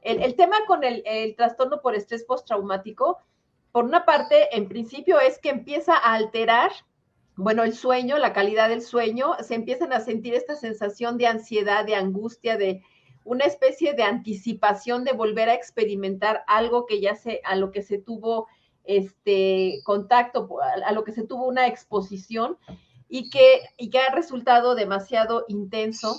El tema con el trastorno por estrés postraumático, por una parte, en principio, es que empieza a alterar, bueno, el sueño, la calidad del sueño, se empiezan a sentir esta sensación de ansiedad, de angustia, de una especie de anticipación de volver a experimentar algo que a lo que se tuvo contacto, a lo que se tuvo una exposición y que ha resultado demasiado intenso.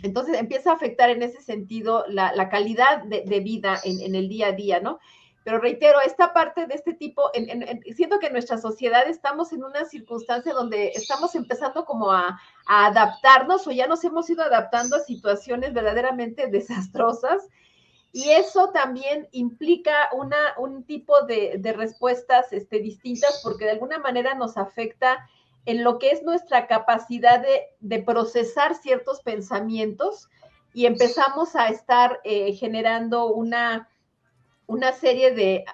Entonces empieza a afectar en ese sentido la calidad de vida en el día a día, ¿no? Pero reitero, esta parte de este tipo, siento que en nuestra sociedad estamos en una circunstancia donde estamos empezando como a adaptarnos o ya nos hemos ido adaptando a situaciones verdaderamente desastrosas y eso también implica un tipo de respuestas distintas porque de alguna manera nos afecta en lo que es nuestra capacidad de procesar ciertos pensamientos y empezamos a estar generando una serie de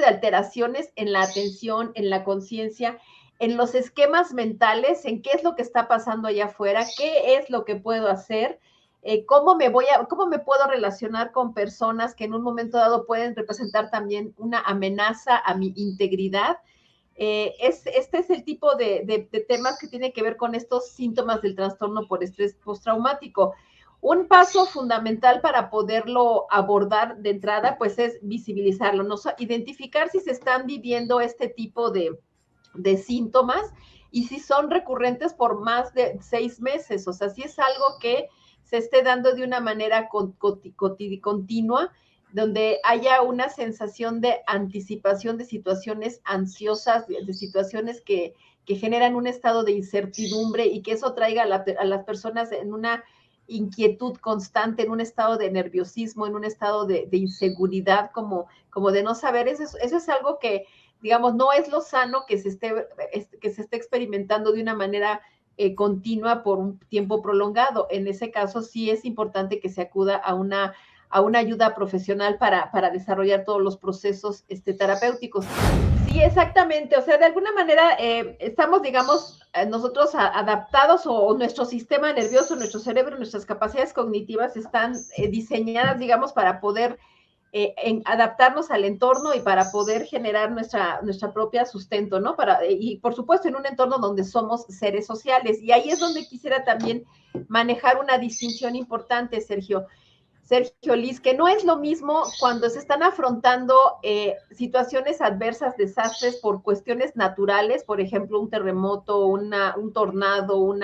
alteraciones en la atención, en la conciencia, en los esquemas mentales, en qué es lo que está pasando allá afuera, qué es lo que puedo hacer, cómo me puedo relacionar con personas que en un momento dado pueden representar también una amenaza a mi integridad. Este es el tipo de temas que tiene que ver con estos síntomas del trastorno por estrés postraumático. Un paso fundamental para poderlo abordar de entrada, pues es visibilizarlo, ¿no? Identificar si se están viviendo este tipo de síntomas y si son recurrentes por más de 6 meses, o sea, si es algo que se esté dando de una manera continua, donde haya una sensación de anticipación de situaciones ansiosas, de situaciones que generan un estado de incertidumbre y que eso traiga a las personas en una inquietud constante, en un estado de nerviosismo, en un estado de inseguridad, como de no saber, eso es algo que, digamos, no es lo sano que se esté experimentando de una manera continua por un tiempo prolongado. En ese caso sí es importante que se acuda a una ayuda profesional para desarrollar todos los procesos terapéuticos. Sí, exactamente. O sea, de alguna manera estamos, digamos, nosotros adaptados o nuestro sistema nervioso, nuestro cerebro, nuestras capacidades cognitivas están diseñadas, digamos, para poder adaptarnos al entorno y para poder generar nuestra propia sustento, ¿no? Y por supuesto en un entorno donde somos seres sociales. Y ahí es donde quisiera también manejar una distinción importante, Sergio Liz, que no es lo mismo cuando se están afrontando situaciones adversas, desastres por cuestiones naturales, por ejemplo, un terremoto, un tornado, un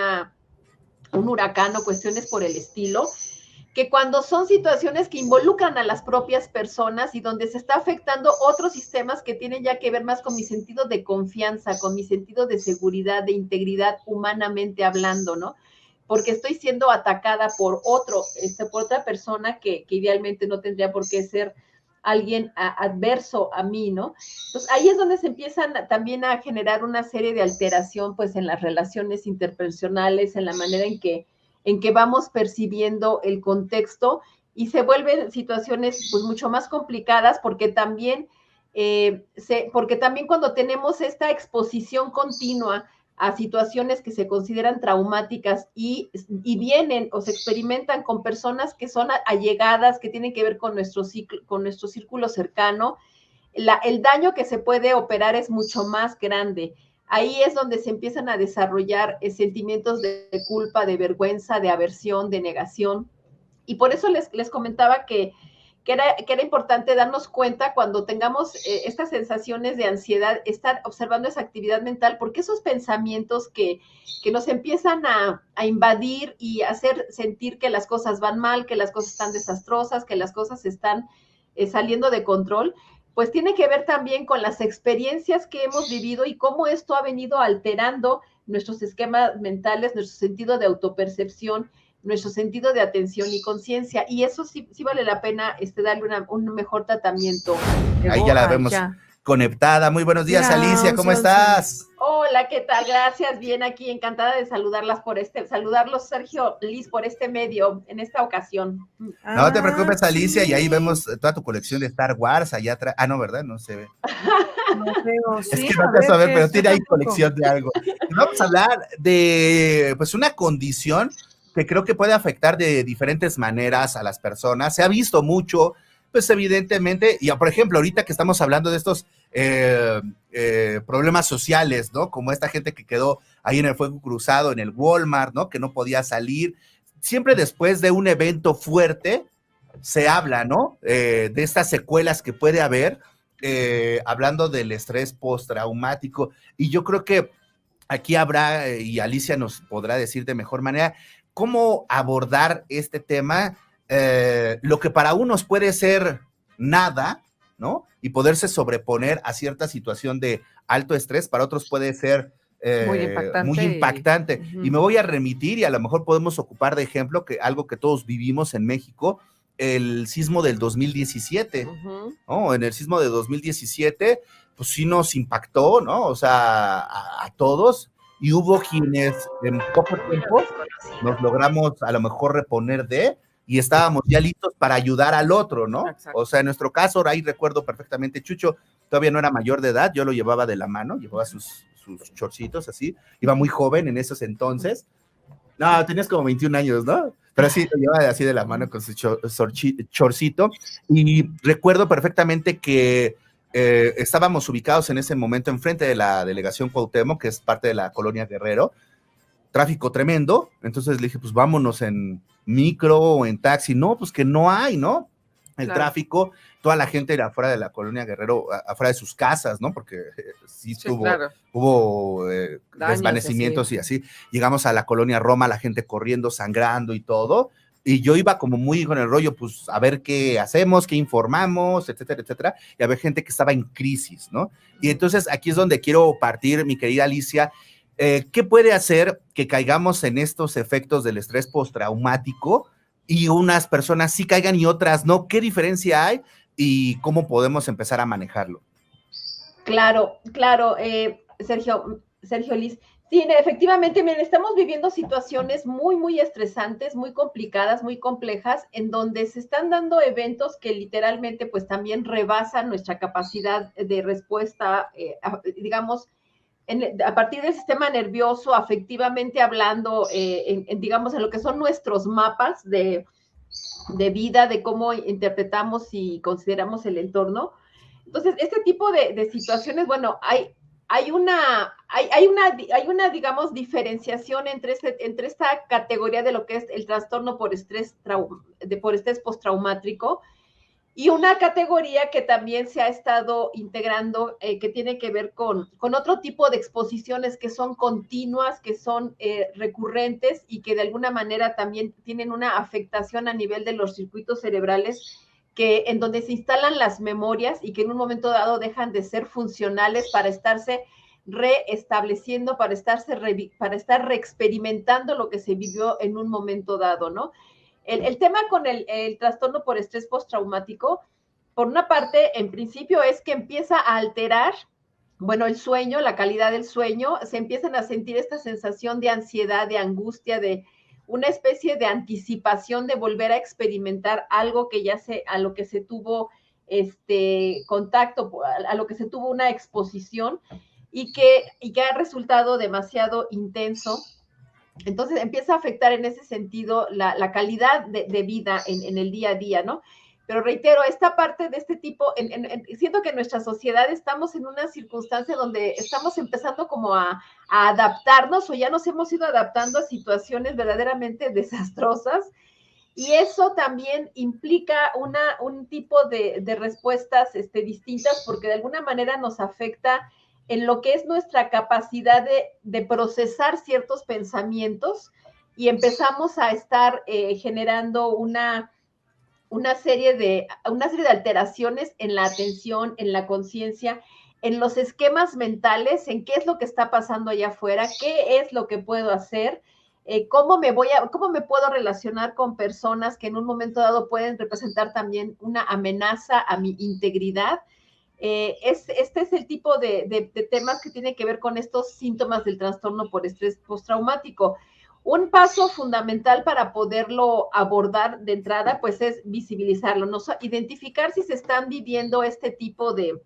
huracán o cuestiones por el estilo, que cuando son situaciones que involucran a las propias personas y donde se está afectando otros sistemas que tienen ya que ver más con mi sentido de confianza, con mi sentido de seguridad, de integridad humanamente hablando, ¿no? Porque estoy siendo atacada por por otra persona que idealmente no tendría por qué ser alguien adverso a mí, ¿no? Entonces ahí es donde se empiezan también a generar una serie de alteración, pues en las relaciones interpersonales, en la manera en que vamos percibiendo el contexto y se vuelven situaciones pues mucho más complicadas porque también cuando tenemos esta exposición continua a situaciones que se consideran traumáticas y vienen o se experimentan con personas que son allegadas, que tienen que ver con nuestro círculo cercano, el daño que se puede operar es mucho más grande. Ahí es donde se empiezan a desarrollar sentimientos de culpa, de vergüenza, de aversión, de negación. Y por eso les comentaba que era importante darnos cuenta cuando tengamos estas sensaciones de ansiedad, estar observando esa actividad mental, porque esos pensamientos que nos empiezan a invadir y hacer sentir que las cosas van mal, que las cosas están desastrosas, que las cosas están saliendo de control, pues tiene que ver también con las experiencias que hemos vivido y cómo esto ha venido alterando nuestros esquemas mentales, nuestro sentido de autopercepción, nuestro sentido de atención y conciencia, y eso sí vale la pena darle un mejor tratamiento. Ahí ya la vemos conectada. Muy buenos días, Alicia, ¿cómo estás? Hola, ¿qué tal? Gracias, bien aquí, encantada de saludarlos, Sergio, Liz, por este medio, en esta ocasión. No te preocupes, Alicia, y ahí vemos toda tu colección de Star Wars allá atrás. Ah, no, ¿verdad? No se ve. No veo, sí, es que no alcanzo a ver, pero tiene ahí colección de algo. Y vamos a hablar de, pues, una condición que creo que puede afectar de diferentes maneras a las personas. Se ha visto mucho pues evidentemente, y por ejemplo, ahorita que estamos hablando de estos problemas sociales, ¿no? Como esta gente que quedó ahí en el fuego cruzado, en el Walmart, ¿no? Que no podía salir. Siempre después de un evento fuerte se habla, ¿no? De estas secuelas que puede haber, hablando del estrés postraumático. Y yo creo que aquí habrá, y Alicia nos podrá decir de mejor manera, cómo abordar este tema, lo que para unos puede ser nada, ¿no? Y poderse sobreponer a cierta situación de alto estrés, para otros puede ser muy impactante. Y me voy a remitir, y a lo mejor podemos ocupar de ejemplo que algo que todos vivimos en México, el sismo del 2017, ¿no? En el sismo de 2017, pues sí nos impactó, ¿no? O sea, a todos, y hubo quienes en poco tiempo nos logramos a lo mejor reponer y estábamos ya listos para ayudar al otro, ¿no? Exacto. O sea, en nuestro caso, ahí recuerdo perfectamente, Chucho todavía no era mayor de edad, yo lo llevaba de la mano, llevaba sus chorcitos así, iba muy joven en esos entonces. No, tenías como 21 años, ¿no? Pero sí, lo llevaba así de la mano con su chorcito, y recuerdo perfectamente que estábamos ubicados en ese momento enfrente de la delegación Cuauhtémoc, que es parte de la colonia Guerrero, tráfico tremendo, entonces le dije, pues vámonos en micro o en taxi. No, pues que no hay, ¿no? El tráfico, toda la gente era afuera de la colonia Guerrero, afuera de sus casas, ¿no? Porque sí hubo desvanecimientos y así. Llegamos a la colonia Roma, la gente corriendo, sangrando y todo, y yo iba como muy con el rollo, pues a ver qué hacemos, qué informamos, etcétera, etcétera, y había gente que estaba en crisis, ¿no? Y entonces aquí es donde quiero partir, mi querida Alicia. ¿Qué puede hacer que caigamos en estos efectos del estrés postraumático y unas personas sí caigan y otras no? ¿Qué diferencia hay y cómo podemos empezar a manejarlo? Claro, Sergio Liz. Sí, efectivamente, miren, estamos viviendo situaciones muy, muy estresantes, muy complicadas, muy complejas, en donde se están dando eventos que literalmente pues también rebasan nuestra capacidad de respuesta, digamos, a partir del sistema nervioso, afectivamente hablando, digamos, en lo que son nuestros mapas de vida, de cómo interpretamos y consideramos el entorno. Entonces, este tipo de situaciones, bueno, hay una, digamos, diferenciación entre esta categoría de lo que es el trastorno por estrés postraumático, y una categoría que también se ha estado integrando, que tiene que ver con otro tipo de exposiciones que son continuas, que son recurrentes y que de alguna manera también tienen una afectación a nivel de los circuitos cerebrales, en donde se instalan las memorias y que en un momento dado dejan de ser funcionales para estarse reestableciendo, para estar reexperimentando lo que se vivió en un momento dado, ¿no? El tema con el trastorno por estrés postraumático, por una parte, en principio es que empieza a alterar, bueno, el sueño, la calidad del sueño, se empiezan a sentir esta sensación de ansiedad, de angustia, de una especie de anticipación de volver a experimentar algo que a lo que se tuvo contacto, a lo que se tuvo una exposición, y que ha resultado demasiado intenso. Entonces empieza a afectar en ese sentido la calidad de vida en el día a día, ¿no? Pero reitero, esta parte de este tipo, siento que en nuestra sociedad estamos en una circunstancia donde estamos empezando como a adaptarnos, o ya nos hemos ido adaptando a situaciones verdaderamente desastrosas, y eso también implica un tipo de respuestas distintas, porque de alguna manera nos afecta en lo que es nuestra capacidad de procesar ciertos pensamientos, y empezamos a estar generando una serie de alteraciones en la atención, en la conciencia, en los esquemas mentales, en qué es lo que está pasando allá afuera, qué es lo que puedo hacer, cómo me puedo relacionar con personas que en un momento dado pueden representar también una amenaza a mi integridad. Este es el tipo de temas que tiene que ver con estos síntomas del trastorno por estrés postraumático. Un paso fundamental para poderlo abordar de entrada, pues, es visibilizarlo, ¿no? Identificar si se están viviendo este tipo de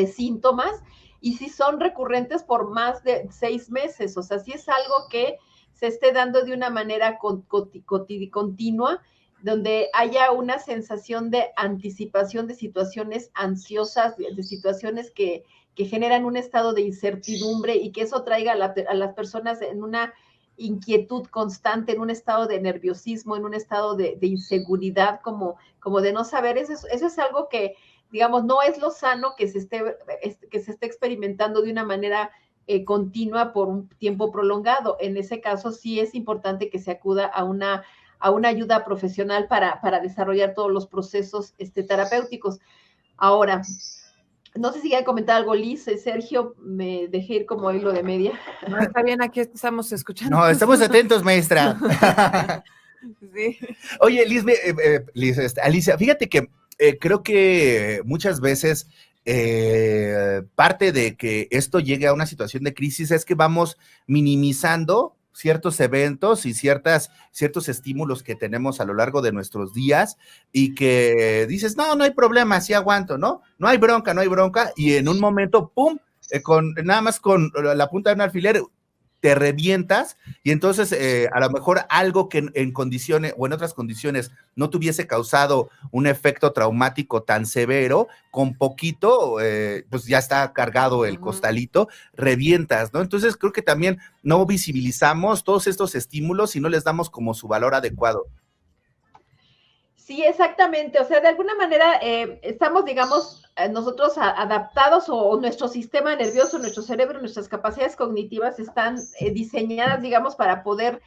síntomas y si son recurrentes por más de 6 meses, o sea, si es algo que se esté dando de una manera continua, donde haya una sensación de anticipación de situaciones ansiosas, de situaciones que generan un estado de incertidumbre y que eso traiga a las personas en una inquietud constante, en un estado de nerviosismo, en un estado de inseguridad, como de no saber. Eso es algo que, digamos, no es lo sano que se esté experimentando de una manera continua por un tiempo prolongado. En ese caso sí es importante que se acuda a una ayuda profesional para desarrollar todos los procesos terapéuticos. Ahora, no sé si quieren comentar algo, Liz, Sergio, me dejé ir como hilo de media. No, está bien, aquí estamos escuchando. No, estamos atentos, maestra. Sí. Oye, Liz, Alicia, fíjate que creo que muchas veces parte de que esto llegue a una situación de crisis es que vamos minimizando ciertos eventos y ciertos estímulos que tenemos a lo largo de nuestros días y que dices, no hay problema, sí aguanto, ¿no? No hay bronca, y en un momento, ¡pum!, nada más con la punta de un alfiler, te revientas y entonces a lo mejor algo que en condiciones o en otras condiciones no tuviese causado un efecto traumático tan severo, con poquito, pues ya está cargado el costalito, revientas, ¿no? Entonces creo que también no visibilizamos todos estos estímulos y no les damos como su valor adecuado. Sí, exactamente. O sea, de alguna manera estamos, digamos, nosotros adaptados o nuestro sistema nervioso, nuestro cerebro, nuestras capacidades cognitivas están diseñadas, digamos, para poder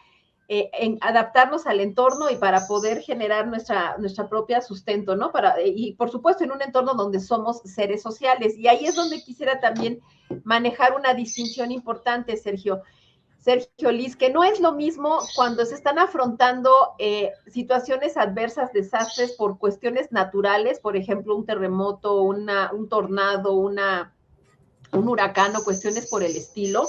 adaptarnos al entorno y para poder generar nuestra propia sustento, ¿no? Y por supuesto en un entorno donde somos seres sociales. Y ahí es donde quisiera también manejar una distinción importante, Sergio, Liz, que no es lo mismo cuando se están afrontando situaciones adversas, desastres por cuestiones naturales, por ejemplo, un terremoto, un tornado, un huracán o cuestiones por el estilo,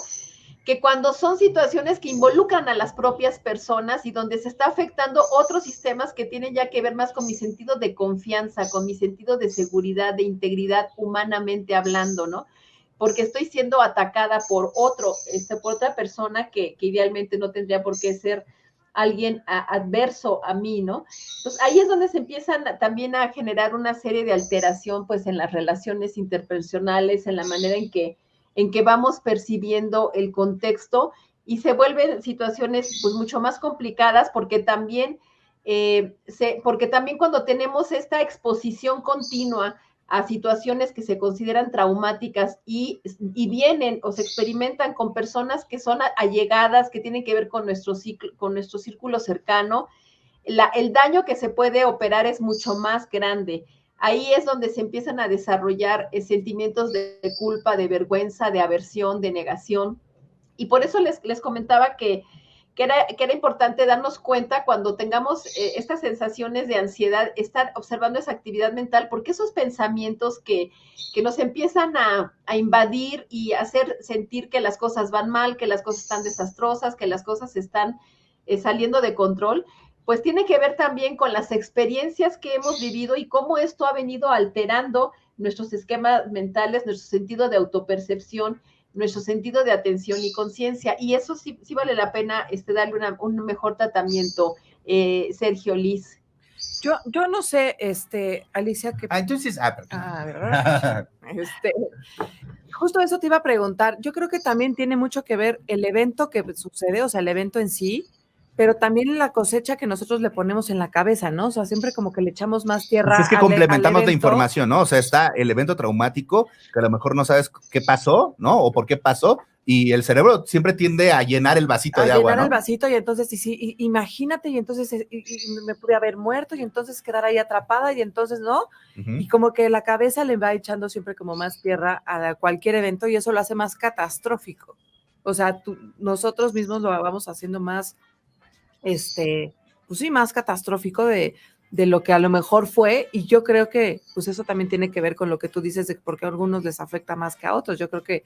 que cuando son situaciones que involucran a las propias personas y donde se está afectando otros sistemas que tienen ya que ver más con mi sentido de confianza, con mi sentido de seguridad, de integridad humanamente hablando, ¿no? Porque estoy siendo atacada por otra persona que idealmente no tendría por qué ser alguien adverso a mí, ¿no? Entonces ahí es donde se empiezan también a generar una serie de alteración, pues en las relaciones interpersonales, en la manera en que vamos percibiendo el contexto y se vuelven situaciones pues mucho más complicadas porque también cuando tenemos esta exposición continua a situaciones que se consideran traumáticas y vienen o se experimentan con personas que son allegadas, que tienen que ver con nuestro círculo cercano, el daño que se puede operar es mucho más grande. Ahí es donde se empiezan a desarrollar sentimientos de culpa, de vergüenza, de aversión, de negación. Y por eso les comentaba que era importante darnos cuenta cuando tengamos estas sensaciones de ansiedad, estar observando esa actividad mental, porque esos pensamientos que nos empiezan a invadir y hacer sentir que las cosas van mal, que las cosas están desastrosas, que las cosas están saliendo de control, pues tiene que ver también con las experiencias que hemos vivido y cómo esto ha venido alterando nuestros esquemas mentales, nuestro sentido de autopercepción, nuestro sentido de atención y conciencia. Y eso sí vale la pena darle un mejor tratamiento, Sergio, Liz. Yo no sé, Alicia, que... entonces... ¿verdad? Justo eso te iba a preguntar. Yo creo que también tiene mucho que ver el evento que sucede, o sea, el evento en sí, pero también la cosecha que nosotros le ponemos en la cabeza, ¿no? O sea, siempre como que le echamos más tierra. Pues es que complementamos la información, ¿no? O sea, está el evento traumático, que a lo mejor no sabes qué pasó, ¿no? O por qué pasó, y el cerebro siempre tiende a llenar el vasito de agua, ¿no? A llenar el vasito, y entonces, imagínate, y entonces me pude haber muerto, y entonces quedar ahí atrapada, y entonces, ¿no? Y como que la cabeza le va echando siempre como más tierra a cualquier evento, y eso lo hace más catastrófico. O sea, nosotros mismos lo vamos haciendo más... pues sí, más catastrófico de lo que a lo mejor fue, y yo creo que pues eso también tiene que ver con lo que tú dices de por qué a algunos les afecta más que a otros. Yo creo que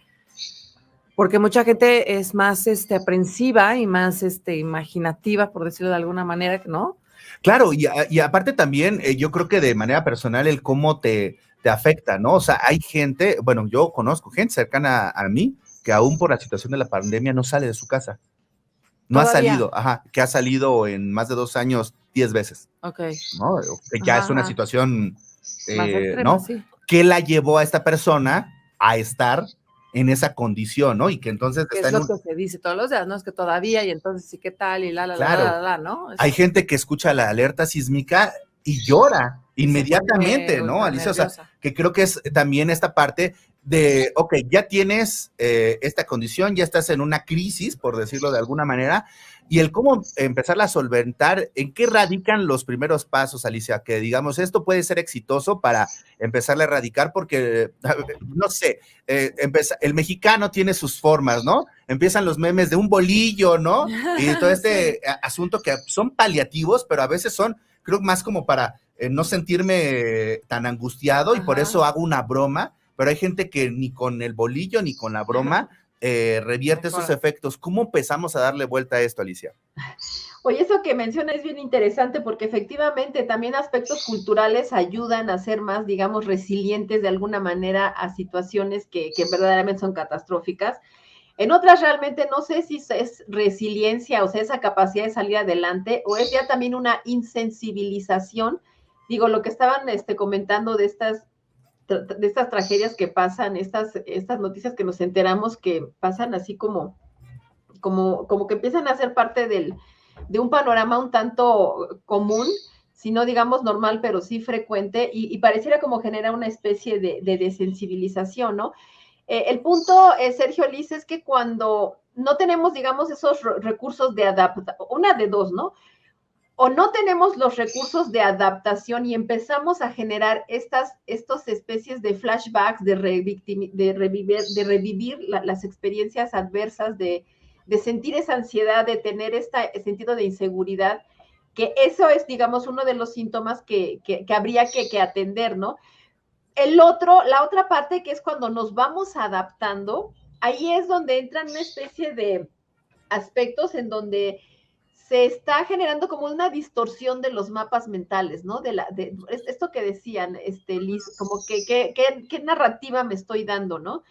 porque mucha gente es más aprensiva y más imaginativa, por decirlo de alguna manera, ¿no? Claro, y aparte también yo creo que de manera personal el cómo te afecta, ¿no? O sea, hay gente, bueno, yo conozco gente cercana a mí que aún por la situación de la pandemia no sale de su casa. No ha salido, que ha salido en más de 2 años, 10 veces. Ok. ¿No? Que ya es una Ajá. situación, Más extrema, ¿no? sí. ¿Qué la llevó a esta persona a estar en esa condición, ¿no? Y que entonces Que está es en lo un... que se dice todos los días, ¿no? Es que todavía, y entonces sí, ¿qué tal? Y Claro, ¿no? hay gente que escucha la alerta sísmica y llora Y se inmediatamente, pone ¿no, ultra Alicia? O sea, nerviosa. que creo que es también esta parte de, ok, ya tienes esta condición, ya estás en una crisis, por decirlo de alguna manera, y el cómo empezarla a solventar, ¿en qué radican los primeros pasos, Alicia? Que digamos, esto puede ser exitoso para empezarla a erradicar, porque, no sé, el mexicano tiene sus formas, ¿no? Empiezan los memes de un bolillo, ¿no? Y todo este Sí. asunto que son paliativos, pero a veces son, creo, más como para no sentirme tan angustiado y por eso Ajá. hago una broma, pero hay gente que ni con el bolillo ni con la broma revierte esos Mejora. efectos. ¿Cómo empezamos a darle vuelta a esto, Alicia? Oye, eso que menciona es bien interesante porque efectivamente también aspectos culturales ayudan a ser más, digamos, resilientes de alguna manera a situaciones que verdaderamente son catastróficas. En otras realmente no sé si es resiliencia, o sea, esa capacidad de salir adelante, o es ya también una insensibilización. Digo, lo que estaban comentando de estas tragedias que pasan, estas noticias que nos enteramos que pasan así como que empiezan a ser parte de un panorama un tanto común, si no digamos normal, pero sí frecuente, y pareciera como genera una especie de desensibilización, ¿no? El punto, Sergio Liz, es que cuando no tenemos, digamos, esos recursos de adaptación, una de dos, ¿no? O no tenemos los recursos de adaptación y empezamos a generar estas especies de flashbacks, de revivir las experiencias adversas, de sentir esa ansiedad, de tener este sentido de inseguridad, que eso es, digamos, uno de los síntomas que habría que atender, ¿no? La otra parte que es cuando nos vamos adaptando, ahí es donde entran una especie de aspectos en donde se está generando como una distorsión de los mapas mentales, ¿no? Esto que decían, Liz, como que qué narrativa me estoy dando, ¿no?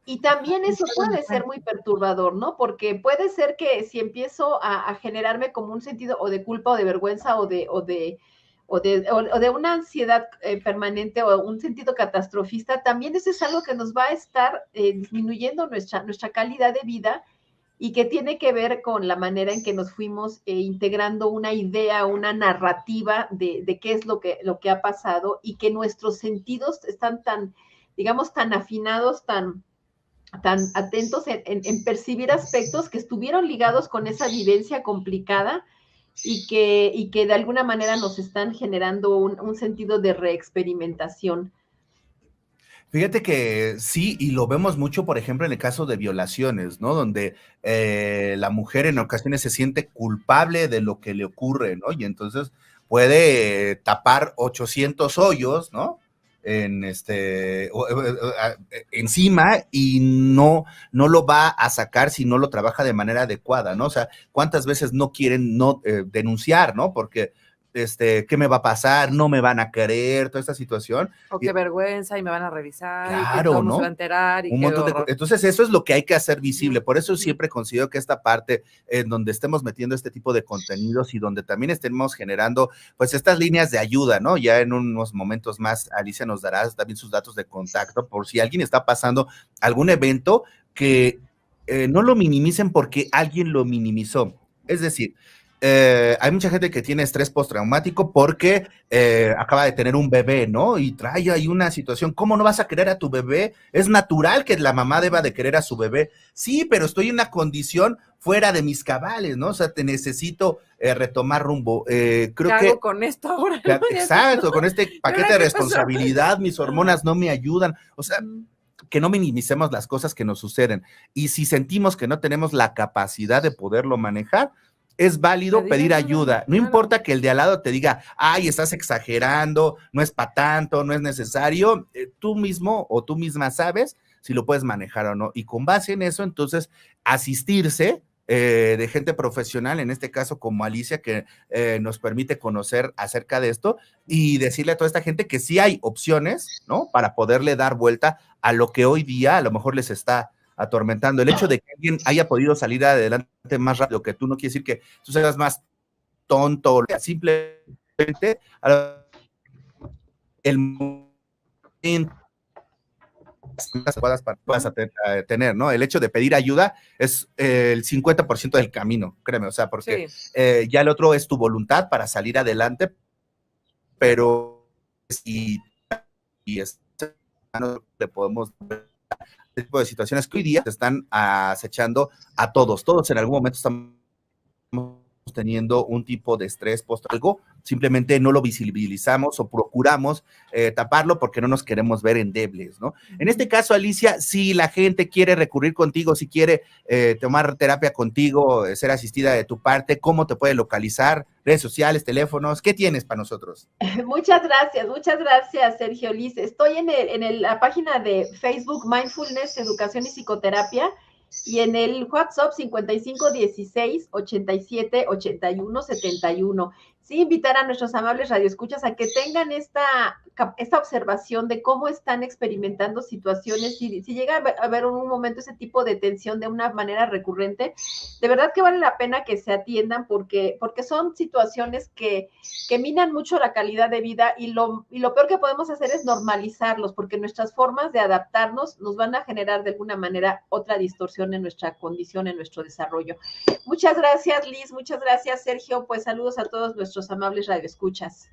Y también eso puede ser muy perturbador, ¿no? Porque puede ser que si empiezo a generarme como un sentido o de culpa o de vergüenza o de una ansiedad permanente o un sentido catastrofista, también eso es algo que nos va a estar disminuyendo nuestra calidad de vida y que tiene que ver con la manera en que nos fuimos integrando una idea, una narrativa de qué es lo que ha pasado y que nuestros sentidos están tan, digamos, tan afinados, tan atentos en percibir aspectos que estuvieron ligados con esa vivencia complicada y que de alguna manera nos están generando un sentido de reexperimentación. Fíjate que sí, y lo vemos mucho, por ejemplo, en el caso de violaciones, ¿no? Donde la mujer en ocasiones se siente culpable de lo que le ocurre, ¿no? Y entonces puede tapar 800 hoyos, ¿no? Encima y no lo va a sacar si no lo trabaja de manera adecuada, ¿no? O sea, ¿cuántas veces no quieren denunciar, ¿no? Porque ¿qué me va a pasar? No me van a querer, toda esta situación. O qué vergüenza, y me van a revisar, y que todo Claro, el mundo se va a ¿no? enterar, y Un qué montón de horror. entonces eso es lo que hay que hacer visible. Por eso Uh-huh. siempre considero que esta parte en donde estemos metiendo este tipo de contenidos y donde también estemos generando pues estas líneas de ayuda, ¿no? Ya en unos momentos más Alicia nos dará también sus datos de contacto por si alguien está pasando algún evento que no lo minimicen porque alguien lo minimizó. Es decir, hay mucha gente que tiene estrés postraumático porque acaba de tener un bebé, ¿no? Y trae ahí una situación, ¿cómo no vas a querer a tu bebé? Es natural que la mamá deba de querer a su bebé. Sí, pero estoy en una condición fuera de mis cabales, ¿no? O sea, te necesito retomar rumbo. ¿Qué Creo hago que, con esto ahora? ¿No? exacto, con este ¿Y paquete ahora de qué pasó? responsabilidad, mis hormonas no me ayudan. O sea, Uh-huh. que no minimicemos las cosas que nos suceden. Y si sentimos que no tenemos la capacidad de poderlo manejar, es válido pedir ayuda. No Claro. importa que el de al lado te diga, ay, estás exagerando, no es para tanto, no es necesario. Tú mismo o tú misma sabes si lo puedes manejar o no. Y con base en eso, entonces, asistirse de gente profesional, en este caso como Alicia, que nos permite conocer acerca de esto y decirle a toda esta gente que sí hay opciones, ¿no? Para poderle dar vuelta a lo que hoy día a lo mejor les está atormentando. El hecho de que alguien haya podido salir adelante más rápido que tú no quiere decir que tú seas más tonto, simplemente el momento puedas tener, ¿no? El hecho de pedir ayuda es el 50% del camino, créeme, o sea, porque ya el otro es tu voluntad para salir adelante, pero si no le podemos ver este tipo de situaciones que hoy día se están acechando a todos en algún momento estamos teniendo un tipo de estrés post algo, simplemente no lo visibilizamos o procuramos taparlo porque no nos queremos ver endebles, ¿no? En este caso, Alicia, si la gente quiere recurrir contigo, si quiere tomar terapia contigo, ser asistida de tu parte, ¿cómo te puede localizar? Redes sociales, teléfonos, ¿qué tienes para nosotros? Muchas gracias, Sergio Liz. Estoy en la página de Facebook Mindfulness, Educación y Psicoterapia, y en el WhatsApp 55 16 87 81 71. Sí, invitar a nuestros amables radioescuchas a que tengan esta observación de cómo están experimentando situaciones, y si llega a haber un momento ese tipo de tensión de una manera recurrente, de verdad que vale la pena que se atiendan porque son situaciones que minan mucho la calidad de vida, y lo peor que podemos hacer es normalizarlos, porque nuestras formas de adaptarnos nos van a generar de alguna manera otra distorsión en nuestra condición, en nuestro desarrollo. Muchas gracias, Liz, muchas gracias, Sergio, pues saludos a todos nuestros amables radioescuchas.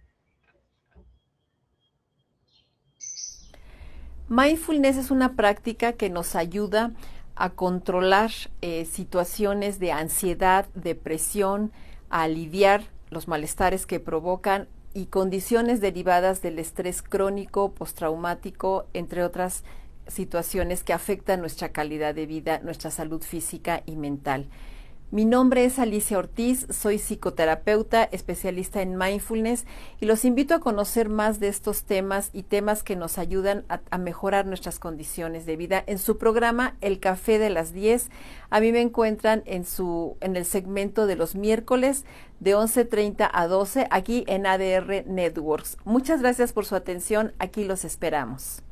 Mindfulness es una práctica que nos ayuda a controlar situaciones de ansiedad, depresión, a aliviar los malestares que provocan y condiciones derivadas del estrés crónico, postraumático, entre otras situaciones que afectan nuestra calidad de vida, nuestra salud física y mental. Mi nombre es Alicia Ortiz, soy psicoterapeuta, especialista en mindfulness, y los invito a conocer más de estos temas y temas que nos ayudan a mejorar nuestras condiciones de vida en su programa El Café de las 10. A mí me encuentran en el segmento de los miércoles de 11:30 a 12 aquí en ADR Networks. Muchas gracias por su atención, aquí los esperamos.